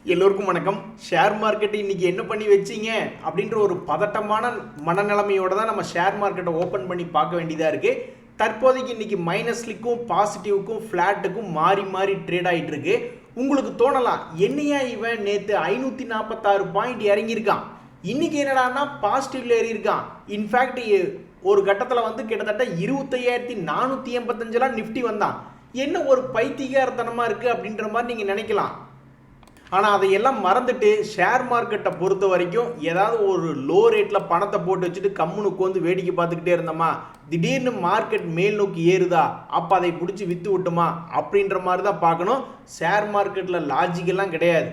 எல்லோருக்கும் வணக்கம். Share market இன்னைக்கு என்ன பண்ணி வச்சிங்க அப்படின்ற ஒரு பதட்டமான மனநிலைமையோட தான் நம்ம ஷேர் மார்க்கெட்டை ஓப்பன் பண்ணி பார்க்க வேண்டியதாக இருக்குது. தற்போதைக்கு இன்னைக்கு மைனஸ்லிக்கும் பாசிட்டிவுக்கும் ஃப்ளாட்டுக்கும் மாறி மாறி ட்ரேட் ஆகிட்டு இருக்கு. உங்களுக்கு தோணலாம், என்னையா இவன் நேற்று 546 பாயிண்ட் இறங்கியிருக்கான், இன்னைக்கு என்னடான்னா பாசிட்டிவ்ல ஏறி இருக்கான். இன்ஃபேக்ட் ஒரு கட்டத்தில் வந்து கிட்டத்தட்ட 25,485 நிஃப்டி வந்தான், என்ன ஒரு பைத்தியகாரத்தனமாக இருக்குது அப்படின்ற மாதிரி நீங்கள் நினைக்கலாம். ஆனால் அதையெல்லாம் மறந்துட்டு ஷேர் மார்க்கெட்டை பொறுத்த வரைக்கும் ஏதாவது ஒரு லோ ரேட்டில் பணத்தை போட்டு வச்சுட்டு கம்முனு உட்காந்து வேடிக்கை பார்த்துக்கிட்டே இருந்தோமா, திடீர்னு மார்க்கெட் மேல் நோக்கி ஏறுதா அப்போ அதை பிடிச்சி விற்று விட்டுமா அப்படின்ற மாதிரி தான் பார்க்கணும். ஷேர் மார்க்கெட்டில் லாஜிக்கெல்லாம் கிடையாது.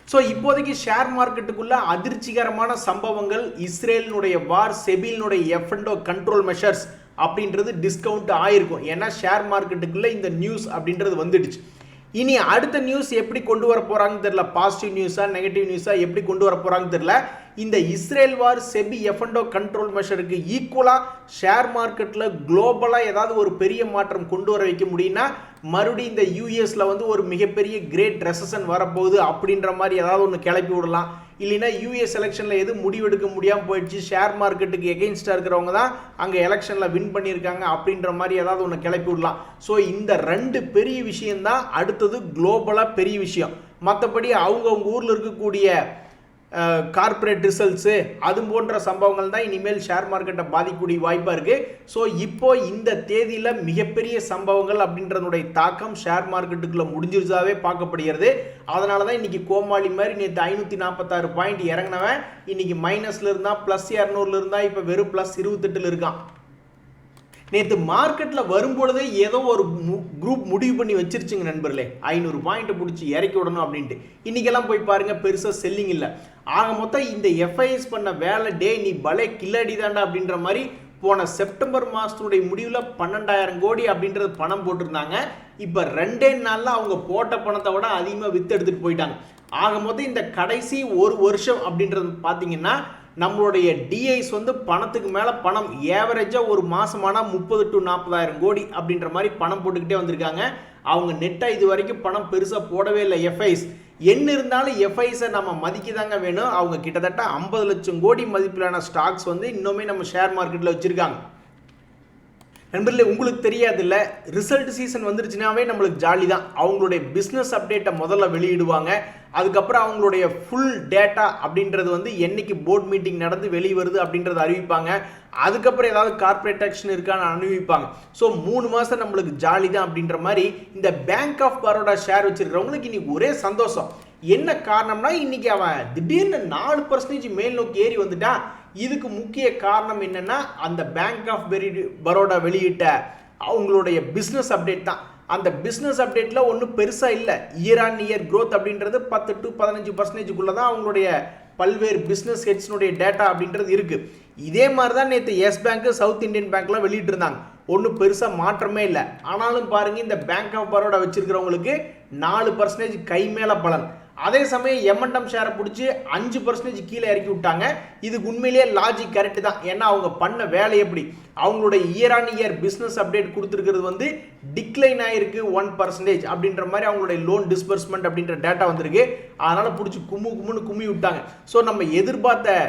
ஸோ இப்போதைக்கு ஷேர் மார்க்கெட்டுக்குள்ள அதிர்ச்சிகரமான சம்பவங்கள், இஸ்ரேலினுடைய வார், செபிலினுடைய எஃப்என்டோ கண்ட்ரோல் மெஷர்ஸ் அப்படின்றது டிஸ்கவுண்ட் ஆயிருக்கும். ஏன்னா ஷேர் மார்க்கெட்டுக்குள்ள இந்த நியூஸ் அப்படின்றது வந்துடுச்சு. இனி அடுத்த நியூஸ் எப்படி கொண்டு வர போறாங்கன்னு தெரியல. பாசிட்டிவ் நியூஸா நெகட்டிவ் நியூஸா எப்படி கொண்டு வர போறாங்கன்னு தெரியல. இந்த இஸ்ரேல் வார், செபி எஃப்என்டோ கண்ட்ரோல் மெஷருக்கு ஈக்குவலா ஷேர் மார்க்கெட்ல குளோபலா ஏதாவது ஒரு பெரிய மாற்றம் கொண்டு வர வைக்க முடியும்னா, மறுபடியும் இந்த யூஎஸ்ல வந்து ஒரு மிகப்பெரிய கிரேட் ரெசஷன் வரப்போகுது அப்படின்ற மாதிரி ஏதாவது ஒன்று கிளப்பி விடலாம். இல்லைன்னா யூஎஸ் எலெக்ஷனில் எதுவும் முடிவெடுக்க முடியாமல் போயிடுச்சு, ஷேர் மார்க்கெட்டுக்கு எகெயின்ஸ்டாக இருக்கிறவங்க தான் அங்கே எலெக்ஷனில் வின் பண்ணியிருக்காங்க அப்படின்ற மாதிரி ஏதாவது ஒன்று கிளப்பி விடலாம். ஸோ இந்த ரெண்டு பெரிய விஷயம்தான் அடுத்தது குளோபலாக பெரிய விஷயம். மற்றபடி அவங்கவுங்க ஊரில் இருக்கக்கூடிய கார்பரேட் ரிசல்ட்ஸு அது போன்ற சம்பவங்கள் தான் இனிமேல் ஷேர் மார்க்கெட்டை பாதிக்கக்கூடிய வாய்ப்பாக இருக்குது. ஸோ இப்போ இந்த தேதியில் மிகப்பெரிய சம்பவங்கள் அப்படின்றதுடைய தாக்கம் ஷேர் மார்க்கெட்டுக்குள்ளே முடிஞ்சிருச்சாவே பார்க்கப்படுகிறது. அதனால தான் இன்றைக்கி கோமாளி மாதிரி நேற்று 546 பாயிண்ட் இறங்கினவன் இன்னைக்கு மைனஸில் இருந்தால் +200 இருந்தால் இப்போ வெறும் +28 இருக்கான். நேற்று மார்க்கெட்டில் வரும்பொழுதே ஏதோ ஒரு குரூப் முடிவு பண்ணி வச்சிருச்சுங்க நண்பர்களே, 500 பாயிண்ட் பிடிச்சி இறக்கி விடணும் அப்படின்ட்டு. இன்றைக்கெல்லாம் போய் பாருங்கள், பெருசாக செல்லிங் இல்லை. ஆக மொத்தம் இந்த எஃப்ஐஎஸ் பண்ண வேலை டே நீ பலே கில்லாடி தாண்டா அப்படின்ற மாதிரி போன செப்டம்பர் மாதத்துடைய முடிவில் 12,000 கோடி அப்படின்றது பணம் போட்டிருந்தாங்க. இப்போ 2 நாளில் அவங்க போட்ட பணத்தை விட அதிகமாக விற்று எடுத்துகிட்டு போயிட்டாங்க. ஆக மொத்தம் இந்த கடைசி ஒரு வருஷம் அப்படின்றது பார்த்தீங்கன்னா நம்மளுடைய டிஐஸ் வந்து பணத்துக்கு மேலே பணம் ஏவரேஜாக ஒரு மாதமானா 30 to 40,000 கோடி அப்படின்ற மாதிரி பணம் போட்டுக்கிட்டே வந்திருக்காங்க. அவங்க நெட்டாக இது வரைக்கும் பணம் பெருசாக போடவே இல்லை. எஃப்ஐஸ் என்ன இருந்தாலும் எஃப்ஐஸை நம்ம மதிக்க தாங்க வேணும். அவங்க கிட்டத்தட்ட 50 லட்சம் கோடி மதிப்பிலான ஸ்டாக்ஸ் வந்து இன்னுமே நம்ம ஷேர் மார்க்கெட்டில் வச்சுருக்காங்க. நண்பர்களே, உங்களுக்கு தெரியாது இல்லை, ரிசல்ட் சீசன் வந்துருச்சுனாவே நம்மளுக்கு ஜாலி தான். அவங்களுடைய பிஸ்னஸ் அப்டேட்டை முதல்ல வெளியிடுவாங்க. அதுக்கப்புறம் அவங்களுடைய ஃபுல் டேட்டா அப்படின்றது வந்து என்னைக்கு போர்ட் மீட்டிங் நடந்து வெளியே வருது அப்படின்றத அறிவிப்பாங்க. அதுக்கப்புறம் ஏதாவது கார்பரேட் ஆக்ஷன் இருக்கான்னு அறிவிப்பாங்க. ஸோ 3 மாதம் நம்மளுக்கு ஜாலி தான் அப்படின்ற மாதிரி இந்த பேங்க் ஆஃப் பரோடா ஷேர் வச்சிருக்கிறவங்களுக்கு இன்னைக்கு ஒரே சந்தோஷம். என்ன காரணம்னா, இன்னைக்கு அவன் திடீர்னு 4% மேல் நோக்கி ஏறி வந்துட்டான். இதுக்கு முக்கிய காரணம் என்னன்னா, அந்த பேங்க் ஆஃப் பரோடா வெளியிட்ட அவங்களுடைய பிஸ்னஸ் அப்டேட் தான். அந்த பிஸ்னஸ் அப்டேட்டில் ஒன்றும் பெருசாக இல்லை. இயர் ஆன் இயர் க்ரோத் அப்படின்றது 10 to 15% தான் அவங்களுடைய பல்வேறு பிஸ்னஸ் ஹெட்ஸ்னுடைய டேட்டா அப்படின்றது இருக்குது. இதே மாதிரி தான் நேற்று எஸ் பேங்க், சவுத் இந்தியன் பேங்க்லாம் வெளியிட்டிருந்தாங்க. ஒன்றும் பெருசாக மாற்றமே இல்லை. ஆனாலும் பாருங்கள், இந்த பேங்க் ஆஃப் பரோடா வச்சிருக்கிறவங்களுக்கு 4% கை மேலே பலன். அதே சமயம் எம்என்டம் ஷேரை பிடிச்சி 5% கீழே இறக்கி விட்டாங்க. இதுக்கு உண்மையிலேயே லாஜிக் கரெக்டு தான். ஏன்னா அவங்க பண்ண வேலை எப்படி, அவங்களுடைய year on year business update கொடுத்துருக்கிறது வந்து டிக்ளைன் ஆகிருக்கு 1% அப்படின்ற மாதிரி அவங்களுடைய லோன் டிஸ்பர்ஸ்மெண்ட் அப்படின்ற டேட்டா வந்திருக்கு. அதனால் பிடிச்சி கும்முன்னு கும்மி விட்டாங்க. ஸோ நம்ம எதிர்பார்த்த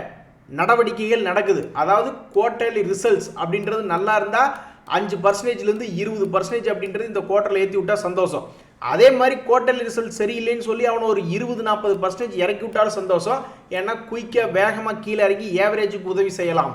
நடவடிக்கைகள் நடக்குது. அதாவது குவார்ட்டர்லி ரிசல்ட்ஸ் அப்படின்றது நல்லா இருந்தால் 5%லேருந்து 20% அப்படின்றது இந்த குவார்ட்டரில் ஏற்றி விட்டால் சந்தோஷம். அதே மாதிரி குவார்ட்டர்லி ரிசல்ட் சரியில்லைன்னு சொல்லி அவனை ஒரு 20-40% இறக்கி விட்டாலும் சந்தோஷம். ஏன்னா குயிக்காக வேகமாக கீழே இறக்கி ஏவரேஜுக்கு உதவி செய்யலாம்.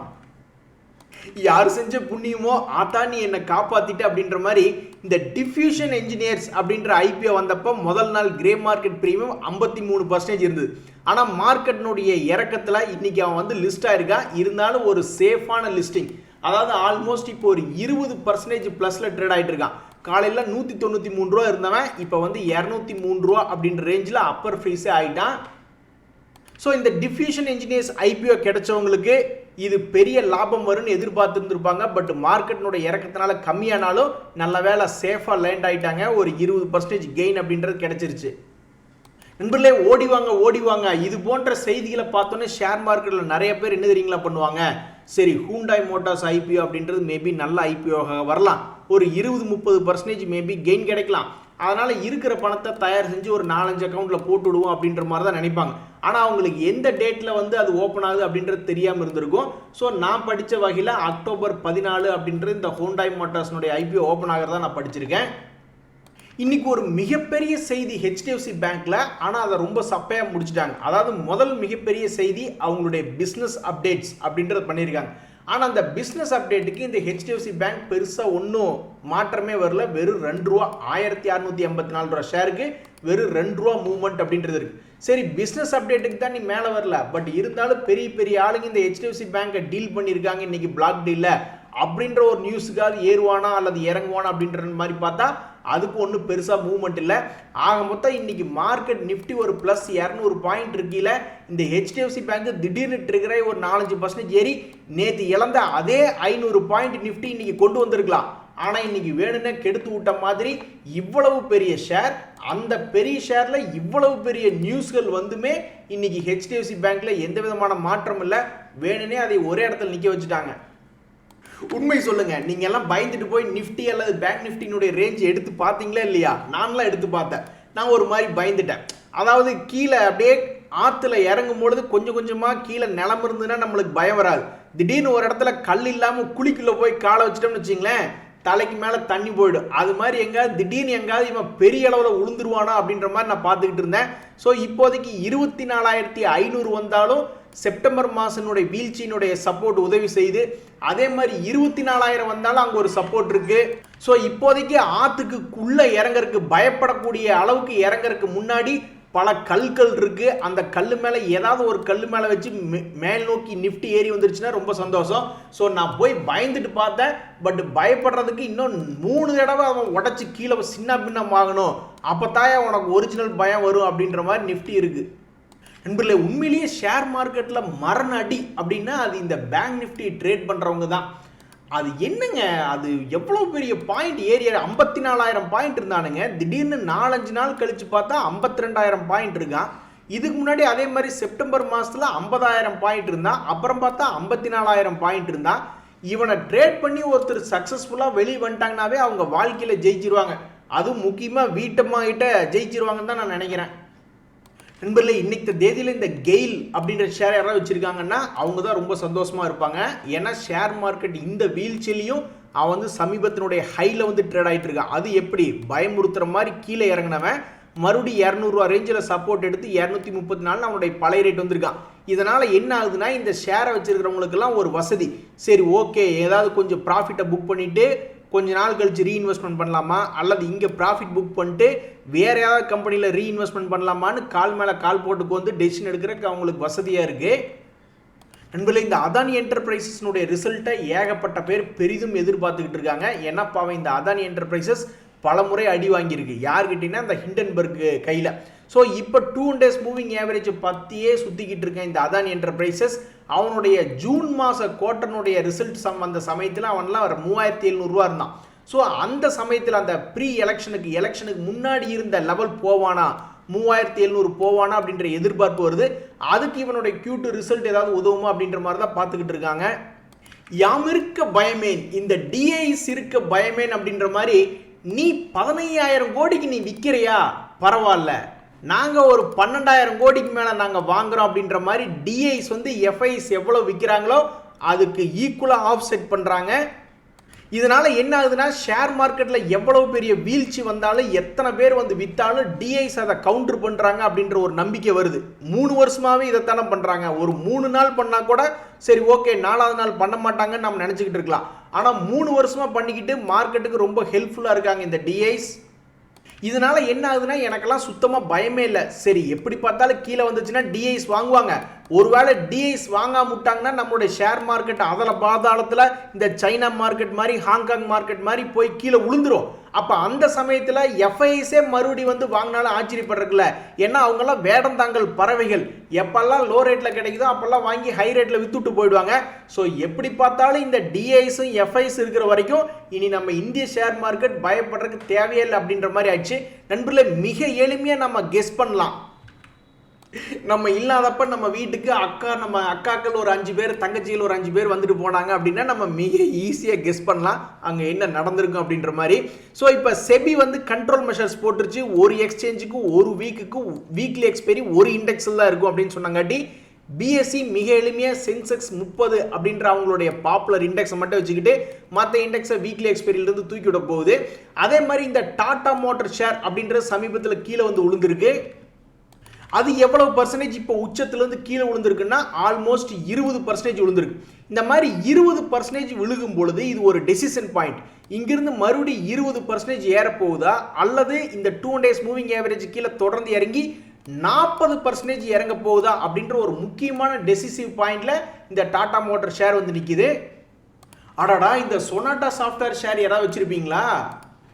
யார் செஞ்ச புண்ணியமோ ஆத்தா நீ என்னை காப்பாற்றிட்டு அப்படின்ற மாதிரி இந்த டிஃப்யூஷன் என்ஜினியர்ஸ் அப்படின்ற ஐபிஓ வந்தப்போ முதல் நாள் கிரே மார்க்கெட் ப்ரீமியம் 53% இருந்தது. ஆனால் மார்க்கெட்டினுடைய இறக்கத்தில் இன்னைக்கு அவன் வந்து லிஸ்ட் ஆயிருக்கான். இருந்தாலும் ஒரு சேஃபான லிஸ்டிங். அதாவது ஆல்மோஸ்ட் இப்போ ஒரு 20% ப்ளஸில் ட்ரேட் ஆகிட்டு இருக்கான். காலையில் 193 ரூபா இருந்தவன் இப்போ வந்து 203 ரூபா அப்படின்ற ரேஞ்சில் அப்பர் ஃப்ரீஸே ஆகிட்டான். ஸோ இந்த டிஃப்யூஷன் என்ஜினியர்ஸ் ஐபிஓ கிடைச்சவங்களுக்கு இது பெரிய லாபம் வரும்னு எதிர்பார்த்துருந்துருப்பாங்க. பட் மார்க்கெட்டினுடைய இறக்கத்தினால கம்மியானாலும் நல்ல வேலை சேஃபாக லேண்ட் ஆகிட்டாங்க. ஒரு 20% கெயின் அப்படின்றது கிடைச்சிருச்சு. நண்பர்களே, ஓடிவாங்க. இது போன்ற செய்திகளை பார்த்தோன்னே ஷேர் மார்க்கெட்டில் நிறைய பேர் என்ன தெரியுங்களா பண்ணுவாங்க, சரி ஹூண்டாய் மோட்டார்ஸ் ஐபிஓ அப்படின்றது மேபி நல்ல ஐபிஓ வரலாம், ஒரு 20-30% மேபி கெயின் கிடைக்கலாம். அதனால் இருக்கிற பணத்தை தயார் செஞ்சு ஒரு 4-5 அக்கௌண்ட்டில் போட்டு விடுவோம் அப்படின்ற மாதிரி தான் நினைப்பாங்க. ஆனால் அவங்களுக்கு எந்த டேட்டில் வந்து அது ஓப்பன் ஆகுது அப்படின்றது தெரியாமல் இருந்திருக்கும். ஸோ நான் படித்த வகையில் அக்டோபர் 14 அப்படின்றது இந்த ஹோண்டாய் மோட்டார்ஸ்னுடைய ஐபிஓ ஓப்பன் ஆகிறதா நான் படிச்சிருக்கேன். இன்னைக்கு ஒரு மிகப்பெரிய செய்தி HDFC பேங்க்ல, ஆனால் அதை ரொம்ப சப்பையாக முடிச்சுட்டாங்க. அதாவது முதல் மிகப்பெரிய செய்தி அவங்களுடைய பிஸ்னஸ் அப்டேட்ஸ் அப்படின்றது பண்ணியிருக்காங்க. ஆனால் அந்த பிஸ்னஸ் அப்டேட்டுக்கு இந்த HDFC பேங்க் பெருசாக ஒன்றும் மாற்றமே வரல. வெறும் ₹2 1684 ஷேருக்கு வெறும் ₹2 மூவ்மெண்ட் அப்படின்றது இருக்கு. சரி, பிஸ்னஸ் அப்டேட்டுக்கு தான் நீ மேலே வரல, பட் இருந்தாலும் பெரிய பெரிய ஆளுங்க இந்த HDFC பேங்கை டீல் பண்ணியிருக்காங்க இன்னைக்கு பிளாக் டீலில் அப்படின்ற ஒரு நியூஸுக்காவது ஏறுவானா அல்லது இறங்குவானா அப்படின்ற மாதிரி பார்த்தா அதுக்கு ஒன்றும் பெருசாக மூவ்மெண்ட் இல்லை. ஆக மொத்தம் இன்னைக்கு மார்க்கெட் நிஃப்டி ஒரு ப்ளஸ் 200 பாயிண்ட் இருக்கீல. இந்த HDFC பேங்க் திடீர்னு ட்ரிகரை ஒரு 4-5% ஏறி நேற்று இழந்த அதே 500 பாயிண்ட் நிஃப்டி இன்னைக்கு கொண்டு வந்திருக்கலாம். ஆனால் இன்னைக்கு வேணும்னே கெடுத்து விட்ட மாதிரி இவ்வளவு பெரிய ஷேர், அந்த பெரிய ஷேர்ல இவ்வளவு பெரிய நியூஸ்கள் வந்துமே இன்னைக்கு HDFC பேங்க்ல எந்த விதமான மாற்றம் இல்லை. வேணும்னே அதை ஒரே இடத்துல நிற்க வச்சுட்டாங்க. உண்மை சொல்லுங்க, நீங்க எல்லாம் பயந்துட்டு போய் நிஃப்டி அல்லது பேங்க் நிஃப்டினுடைய ரேஞ்ச் எடுத்து பார்த்தீங்களா இல்லையா? நான்லாம் எடுத்து பார்த்தேன். நான் ஒரு மாதிரி பயந்துட்டேன். அதாவது கீழே அப்படியே ஆற்றுல இறங்கும் பொழுது கொஞ்சம் கொஞ்சமாக கீழே நிலம் இருந்ததுன்னா நம்மளுக்கு பயம் வராது. திடீர்னு ஒரு இடத்துல கல் இல்லாமல் குழிக்குள்ளே போய் காலை வச்சிட்டோம்னு வச்சிங்களேன், தலைக்கு மேலே தண்ணி போயிடும். அது மாதிரி எங்காவது திடீர்னு எங்காவது இவன் பெரிய அளவில் உளுந்துருவானா அப்படின்ற மாதிரி நான் பார்த்துக்கிட்டு இருந்தேன். ஸோ இப்போதைக்கு 24,500 வந்தாலும் செப்டம்பர் மாதனுடைய வீழ்ச்சியினுடைய சப்போர்ட் உதவி செய்து, அதே மாதிரி 24,000 வந்தாலும் அங்கே ஒரு சப்போர்ட் இருக்கு. ஸோ இப்போதைக்கு ஆற்றுக்கு உள்ளே இறங்கறதுக்கு பயப்படக்கூடிய அளவுக்கு இறங்கறதுக்கு முன்னாடி பல கல்கள் இருக்கு. அந்த கல் மேலே ஏதாவது ஒரு கல் மேலே வச்சு மேல் நோக்கி நிஃப்டி ஏறி வந்துருச்சுன்னா ரொம்ப சந்தோஷம். ஸோ நான் போய் பயந்துட்டு பார்த்தேன். பட் பயப்படுறதுக்கு இன்னும் 3 தடவை அவன் உடச்சி கீழே சின்ன பின்னம் ஆகணும், அப்போத்தாயா உனக்கு ஒரிஜினல் பயம் வரும் அப்படின்ற மாதிரி நிஃப்டி இருக்கு. நண்பர்களே, உண்மையிலேயே ஷேர் மார்க்கெட்டில் மரண அடி அப்படின்னா அது இந்த பேங்க் நிஃப்டி ட்ரேட் பண்ணுறவங்க தான். அது என்னங்க, அது எவ்வளோ பெரிய பாயிண்ட் ஏரியா 54,000 பாயிண்ட் இருந்தானுங்க. திடீர்னு 4-5 நாள் கழிச்சு பார்த்தா 52,000 பாயிண்ட் இருக்கான். இதுக்கு முன்னாடி அதே மாதிரி செப்டம்பர் மாதத்தில் 50,000 பாயிண்ட் இருந்தான். அப்புறம் பார்த்தா 54,000 பாயிண்ட் இருந்தான். இவனை ட்ரேட் பண்ணி ஒருத்தர் சக்ஸஸ்ஃபுல்லாக வெளியே வந்துட்டாங்கனாவே அவங்க வாழ்க்கையில் ஜெயிச்சிருவாங்க. அதுவும் முக்கியமாக வீட்டம்மாகிட்ட ஜெயிச்சிருவாங்கன்னு தான் நான் நினைக்கிறேன். நண்பர்களே, இன்னைக்கு தேதியில் இந்த கெயில் அப்படின்ற ஷேர் யாராவது வச்சிருக்காங்கன்னா அவங்க தான் ரொம்ப சந்தோஷமா இருப்பாங்க. ஏன்னா ஷேர் மார்க்கெட் இந்த வீழ்ச்சியிலையும் அவன் வந்து சமீபத்தினுடைய ஹையில் வந்து ட்ரேட் ஆகிட்டு இருக்கான். அது எப்படி பயமுறுத்துற மாதிரி கீழே இறங்கினவன் மறுபடியும் ₹200 ரேஞ்சில் சப்போர்ட் எடுத்து 234 அவனுடைய பழைய ரேட் வந்திருக்கான். இதனால் என்ன ஆகுதுன்னா, இந்த ஷேரை வச்சிருக்கிறவங்களுக்கெல்லாம் ஒரு வசதி. சரி, ஓகே, ஏதாவது கொஞ்சம் ப்ராஃபிட்டை புக் பண்ணிட்டு கொஞ்ச நாள் கழிச்சு ரீஇன்வெஸ்ட்மெண்ட் பண்ணலாமா, அல்லது இங்கே ப்ராஃபிட் புக் பண்ணிட்டு வேற ஏதாவது கம்பெனியில் ரீஇன்வெஸ்ட்மெண்ட் பண்ணலாமான்னு கால் மேலே கால் போட்டுக்கு வந்து டெசிஷன் எடுக்கிறதுக்கு அவங்களுக்கு வசதியாக இருக்குது. நண்பர்களே, இந்த அதானி என்டர்பிரைசஸ்னுடைய ரிசல்ட்டை ஏகப்பட்ட பேர் பெரிதும் எதிர்பார்த்துக்கிட்டு இருக்காங்க. ஏன்னா பாவம் இந்த அதானி என்டர்பிரைசஸ் பல முறை அடி வாங்கியிருக்கு. யார்கிட்டீங்கன்னா இந்த ஹிண்டன்பர்க் கையில். ஸோ இப்போ 2 days மூவிங் ஆவரேஜ் பற்றியே சுற்றிக்கிட்டு இருக்கேன் இந்த அதானி என்டர்பிரைசஸ். அவனுடைய ஜூன் மாத குவார்ட்டர்னுடைய ரிசல்ட் அந்த சமயத்தில் அவன்லாம் 3,700 இருந்தான். ஸோ அந்த சமயத்தில் அந்த ப்ரீ எலெக்ஷனுக்கு முன்னாடி இருந்த லெவல் போவானா, 3,700 போவானா அப்படின்ற எதிர்பார்ப்பு வருது. அதுக்கு இவனுடைய Q2 ரிசல்ட் ஏதாவது உதவுமா அப்படின்ற மாதிரி தான் பார்த்துக்கிட்டு இருக்காங்க. யாம் இருக்க பயமேன், இந்த டிஐஸ் இருக்க பயமேன் அப்படின்ற மாதிரி நீ 15,000 கோடிக்கு நீ விற்கிறியா, பரவாயில்ல, நாங்கள் ஒரு 12,000 கோடிக்கு மேலே நாங்கள் வாங்குகிறோம் அப்படின்ற மாதிரி டிஐஸ் வந்து எஃப்ஐஸ் எவ்வளோ விற்கிறாங்களோ அதுக்கு ஈக்குவலாக ஆஃப்செட் பண்ணுறாங்க. இதனால் என்ன ஆகுதுன்னா, ஷேர் மார்க்கெட்டில் எவ்வளவு பெரிய வீழ்ச்சி வந்தாலும் எத்தனை பேர் வந்து விற்றாலும் டிஐஸ் அதை கவுண்டர் பண்ணுறாங்க அப்படின்ற ஒரு நம்பிக்கை வருது. 3 வருஷமாகவே இதைத்தானே பண்ணுறாங்க. ஒரு 3 நாள் பண்ணால் கூட சரி ஓகே, 4வது நாள் பண்ண மாட்டாங்கன்னு நம்ம நினச்சிக்கிட்டு இருக்கலாம். ஆனால் 3 வருஷமாக பண்ணிக்கிட்டு மார்க்கெட்டுக்கு ரொம்ப ஹெல்ப்ஃபுல்லாக இருக்காங்க இந்த டிஐஸ். இதனால என்ன ஆகுதுன்னா, எனக்கெல்லாம் சுத்தமாக பயமே இல்லை. சரி, எப்படி பார்த்தாலும் கீழே வந்துச்சுன்னா டிஐஸ் வாங்குவாங்க. ஒருவேளை டிஐஸ் வாங்காம விட்டாங்கன்னா நம்மளுடைய ஷேர் மார்க்கெட் அதில் பாதாளத்தில் இந்த சைனா மார்க்கெட் மாதிரி ஹாங்காங் மார்க்கெட் மாதிரி போய் கீழே விழுந்துரும். அப்போ அந்த சமயத்தில் எஃப்ஐஸே மறுபடி வந்து வாங்கினாலும் ஆச்சரியப்படுறதுல. ஏன்னா அவங்கெல்லாம் வேடந்தாங்கல் பறவைகள். எப்பெல்லாம் லோ ரேட்டில் கிடைக்குதோ அப்போல்லாம் வாங்கி ஹை ரேட்டில் வித்துட்டு போயிடுவாங்க. ஸோ எப்படி பார்த்தாலும் இந்த டிஐஸும் எஃப்ஐஸ் இருக்கிற வரைக்கும் இனி நம்ம இந்திய ஷேர் மார்க்கெட் பயப்படுறதுக்கு தேவையில்லை அப்படின்ற மாதிரி ஆயிடுச்சு. நண்பர்களே, மிக எளிமையாக நம்ம கெஸ் பண்ணலாம். நம்ம இல்லாதப்ப நம்ம வீட்டுக்கு நம்ம அக்காக்கள் ஒரு 5 பேர், தங்கச்சிகள் ஒரு 5 பேர் வந்துட்டு போனாங்க அப்படின்னா நம்ம மிக ஈஸியாக கெஸ் பண்ணலாம் அங்கே என்ன நடந்திருக்கும் அப்படின்ற மாதிரி. ஸோ இப்போ செபி வந்து கண்ட்ரோல் மெஷர்ஸ் போட்டுருச்சு. ஒரு எக்ஸ்சேஞ்சுக்கு ஒரு வீக்குக்கு வீக்லி எக்ஸ்பைரி ஒரு இண்டெக்ஸில் தான் இருக்கும் அப்படின்னு சொன்னாங்காட்டி பிஎஸ்சி மிக எளிமையாக சென்செக்ஸ் 30 அப்படின்ற அவங்களுடைய பாப்புலர் இண்டெக்ஸை மட்டும் வச்சுக்கிட்டு மற்ற இண்டெக்ஸை வீக்லி எக்ஸ்பைரியிலிருந்து தூக்கி விட போகுது. அதே மாதிரி இந்த டாடா மோட்டார் ஷேர் அப்படின்றது சமீபத்தில் கீழே வந்து விழுந்திருக்கு. அது எவ்வளவு பர்சன்டேஜ் இப்போ உச்சத்திலிருந்து கீழே விழுந்திருக்குன்னா ஆல்மோஸ்ட் 20% விழுந்திருக்கு. இந்த மாதிரி 20% விழுகும் பொழுது இது ஒரு டெசிஷன் பாயிண்ட். இங்கிருந்து மறுபடி 20% ஏறப்போகுதா அல்லது இந்த 2 days மூவிங் ஆவரேஜ் கீழே தொடர்ந்து இறங்கி 40% இறங்க போகுதா அப்படின்ற ஒரு முக்கியமான டெசிசிவ் பாயிண்ட்ல இந்த டாடா மோட்டார் ஷேர் வந்து நிற்குது. அடாடா, இந்த சொனாட்டா சாஃப்ட்வேர் ஷேர் யாராவது வச்சிருப்பீங்களா?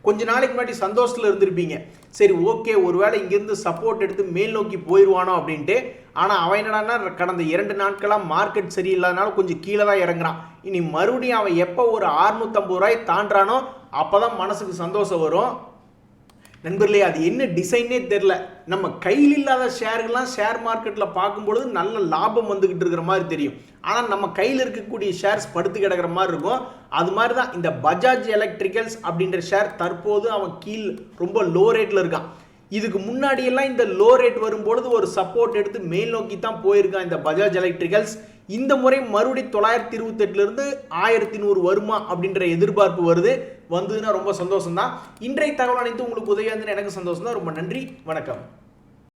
கொஞ்ச நாளைக்கு முன்னாடி சந்தோஷத்தில் இருந்திருப்பீங்க. சரி, ஓகே, ஒருவேளை இங்கிருந்து சப்போர்ட் எடுத்து மேல் நோக்கி போயிடுவானோ அப்படின்ட்டு. ஆனால் அவன் என்னடான்னா கடந்த 2 நாட்களாக மார்க்கெட் சரியில்லாதனால கொஞ்சம் கீழே தான் இறங்குறான். இனி மறுபடியும் அவன் எப்போ ஒரு 650 ரூபாய் தாண்டானோ அப்போதான் மனசுக்கு சந்தோஷம் வரும். நண்பர்களே, அது என்ன டிசைனே தெரில. நம்ம கையில் இல்லாத ஷேர்கள்லாம் ஷேர் மார்க்கெட்டில் பார்க்கும்பொழுது நல்ல லாபம் வந்துக்கிட்டு இருக்கிற மாதிரி தெரியும். ஆனால் நம்ம கையில் இருக்கக்கூடிய ஷேர்ஸ் படுத்து கிடக்கிற மாதிரி இருக்கும். அது மாதிரி தான் இந்த பஜாஜ் எலக்ட்ரிக்கல்ஸ் அப்படின்ற ஷேர் தற்போது அவன் ரொம்ப லோ ரேட்டில் இருக்கான். இதுக்கு முன்னாடியெல்லாம் இந்த லோ ரேட் வரும்பொழுது ஒரு சப்போர்ட் எடுத்து மேல் நோக்கி தான் போயிருக்கான் இந்த பஜாஜ் எலக்ட்ரிக்கல்ஸ். இந்த முறை மறுபடி 928 1100 வருமா அப்படின்ற எதிர்பார்ப்பு வருது. வந்ததுன்னா ரொம்ப சந்தோஷம் தான். இன்றைய தகவல் அனைத்து உங்களுக்கு உதவியாக இருந்ததுன்னு எனக்கு சந்தோஷம் தான். ரொம்ப நன்றி, வணக்கம்.